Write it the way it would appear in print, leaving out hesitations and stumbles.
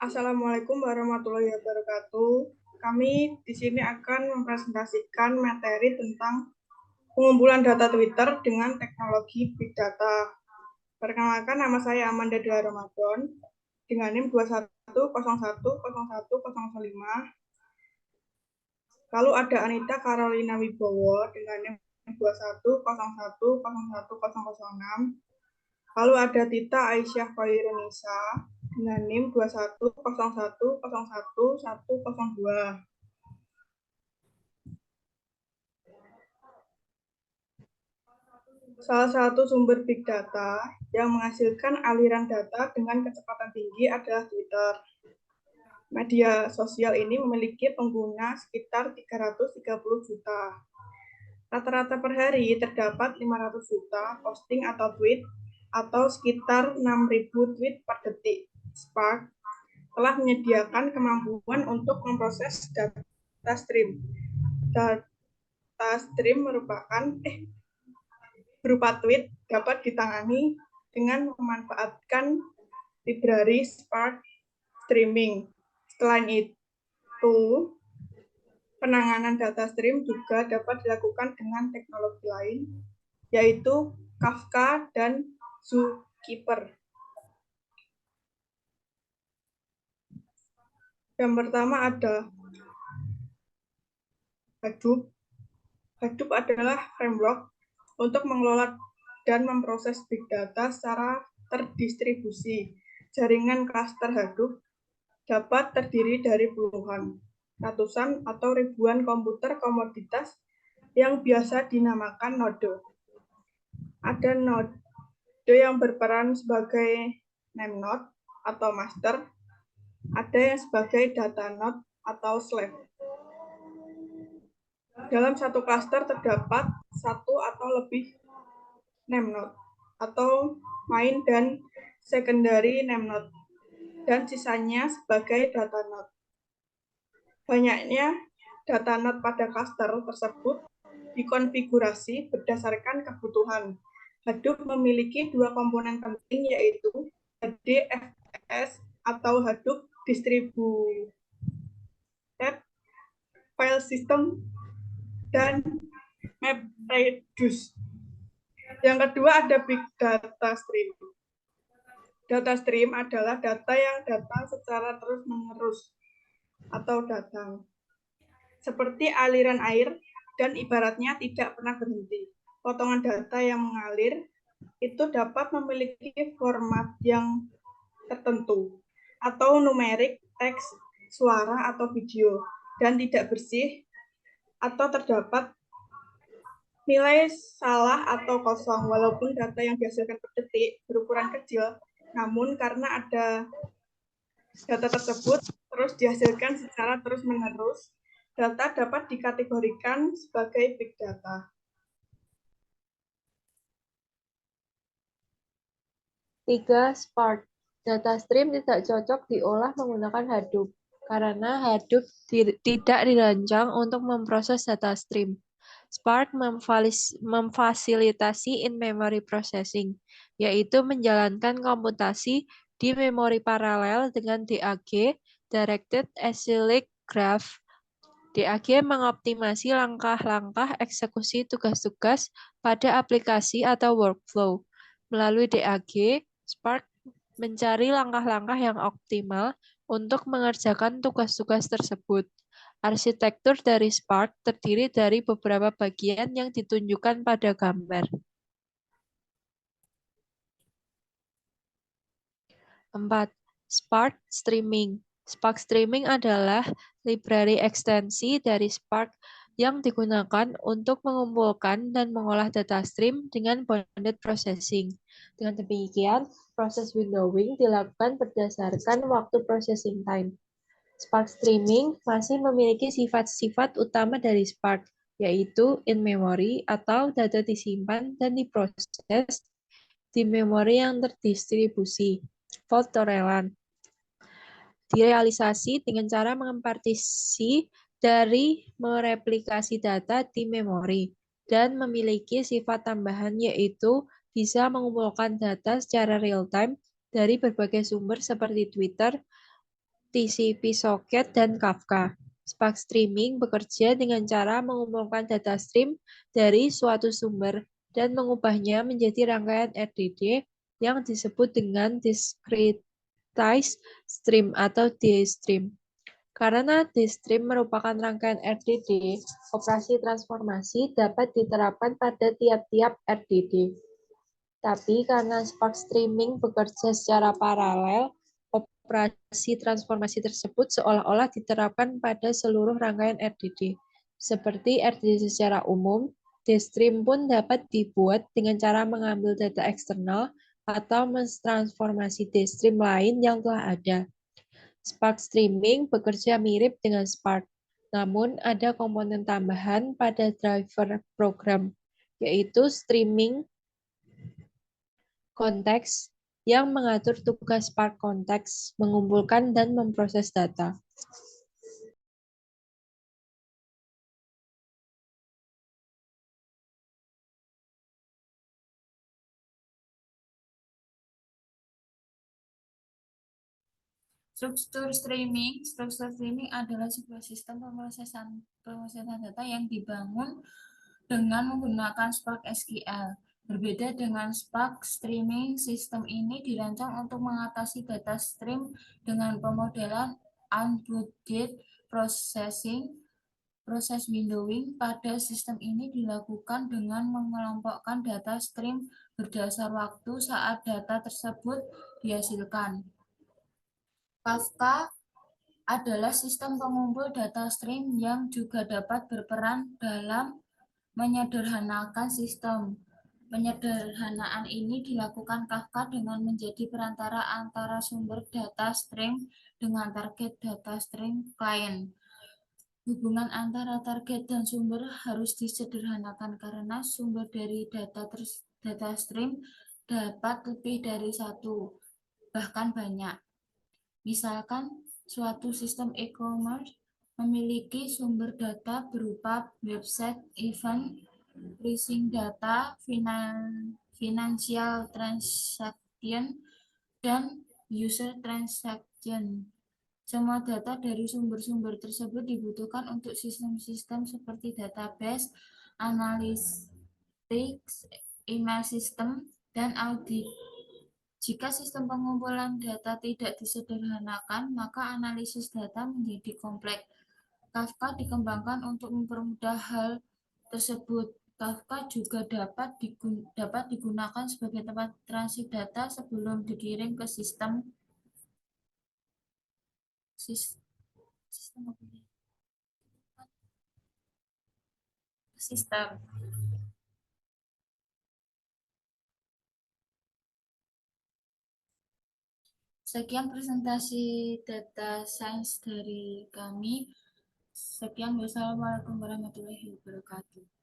Assalamualaikum warahmatullahi wabarakatuh. Kami di sini akan mempresentasikan materi tentang pengumpulan data Twitter dengan teknologi Big Data. Perkenalkan, nama saya Amanda Dela Ramadan dengan NIM 21010105. Lalu ada Anita Carolina Wibowo dengan NIM 21010106. Lalu ada Tita Aisyah Khairunisa dengan NIM 2101011102. Salah satu sumber big data yang menghasilkan aliran data dengan kecepatan tinggi adalah Twitter. Media sosial ini memiliki pengguna sekitar 330 juta. Rata-rata per hari terdapat 500 juta posting atau tweet atau sekitar 6.000 tweet per detik. Spark telah menyediakan kemampuan untuk memproses data stream. Data stream berupa tweet dapat ditangani dengan memanfaatkan library Spark Streaming. Selain itu, penanganan data stream juga dapat dilakukan dengan teknologi lain, yaitu Kafka dan Zookeeper. Yang pertama ada Hadoop. Hadoop adalah framework untuk mengelola dan memproses big data secara terdistribusi. Jaringan klaster Hadoop dapat terdiri dari puluhan, ratusan, atau ribuan komputer komoditas yang biasa dinamakan node. Ada node yang berperan sebagai name node atau master, ada yang sebagai data node atau slave. Dalam satu klaster terdapat satu atau lebih name node atau main dan secondary name node, dan sisanya sebagai data node. Banyaknya data node pada klaster tersebut dikonfigurasi berdasarkan kebutuhan. Hadoop memiliki dua komponen penting, yaitu HDFS atau Hadoop Distributed File System dan MapReduce. Yang kedua ada Big Data Stream. Data stream adalah data yang datang secara terus-menerus atau datang, seperti aliran air, dan ibaratnya tidak pernah berhenti. Potongan data yang mengalir itu dapat memiliki format yang tertentu, atau numerik, teks, suara, atau video, dan tidak bersih, atau terdapat nilai salah atau kosong. Walaupun data yang dihasilkan per detik berukuran kecil, namun karena ada data tersebut terus dihasilkan secara terus-menerus, data dapat dikategorikan sebagai big data. Tiga, Spark. Data stream tidak cocok diolah menggunakan Hadoop, karena Hadoop tidak dirancang untuk memproses data stream. Spark memfasilitasi in-memory processing, yaitu menjalankan komputasi di memori paralel dengan DAG, Directed Acyclic Graph. DAG mengoptimasi langkah-langkah eksekusi tugas-tugas pada aplikasi atau workflow. Melalui DAG, Spark mencari langkah-langkah yang optimal untuk mengerjakan tugas-tugas tersebut. Arsitektur dari Spark terdiri dari beberapa bagian yang ditunjukkan pada gambar. 4. Spark Streaming. Spark Streaming adalah library ekstensi dari Spark yang digunakan untuk mengumpulkan dan mengolah data stream dengan bounded processing. Dengan demikian, proses windowing dilakukan berdasarkan waktu processing time. Spark Streaming masih memiliki sifat-sifat utama dari Spark, yaitu in-memory atau data disimpan dan diproses di memori yang terdistribusi, fault tolerant. Direalisasi dengan cara mengepartisi dari mereplikasi data di memori, dan memiliki sifat tambahan, yaitu bisa mengumpulkan data secara real-time dari berbagai sumber seperti Twitter, TCP socket, dan Kafka. Spark Streaming bekerja dengan cara mengumpulkan data stream dari suatu sumber dan mengubahnya menjadi rangkaian RDD yang disebut dengan Discretized Stream atau DStream. Karena DStream merupakan rangkaian RDD, operasi transformasi dapat diterapkan pada tiap-tiap RDD. Tapi karena Spark Streaming bekerja secara paralel, operasi transformasi tersebut seolah-olah diterapkan pada seluruh rangkaian RDD. Seperti RDD secara umum, DStream pun dapat dibuat dengan cara mengambil data eksternal atau mentransformasi DStream lain yang telah ada. Spark Streaming bekerja mirip dengan Spark, namun ada komponen tambahan pada driver program, yaitu streaming konteks yang mengatur tugas Spark konteks, mengumpulkan dan memproses data. Struktur streaming adalah sebuah sistem pemrosesan data yang dibangun dengan menggunakan Spark SQL. Berbeda dengan Spark Streaming, sistem ini dirancang untuk mengatasi data stream dengan pemodelan unbounded processing. Proses windowing pada sistem ini dilakukan dengan mengelompokkan data stream berdasar waktu saat data tersebut dihasilkan. Kafka adalah sistem pengumpul data stream yang juga dapat berperan dalam menyederhanakan sistem. Penyederhanaan ini dilakukan Kafka dengan menjadi perantara antara sumber data stream dengan target data stream klien. Hubungan antara target dan sumber harus disederhanakan karena sumber dari data stream dapat lebih dari satu, bahkan banyak. Misalkan, suatu sistem e-commerce memiliki sumber data berupa website, event, pricing data, financial transaction, dan user transaction. Semua data dari sumber-sumber tersebut dibutuhkan untuk sistem-sistem seperti database, analytics, email system, dan audit. Jika sistem pengumpulan data tidak disederhanakan, maka analisis data menjadi kompleks. Kafka dikembangkan untuk mempermudah hal tersebut. Kafka juga dapat digunakan sebagai tempat transit data sebelum dikirim ke sistem. Sekian presentasi data science dari kami. Sekian, wassalamualaikum warahmatullahi wabarakatuh.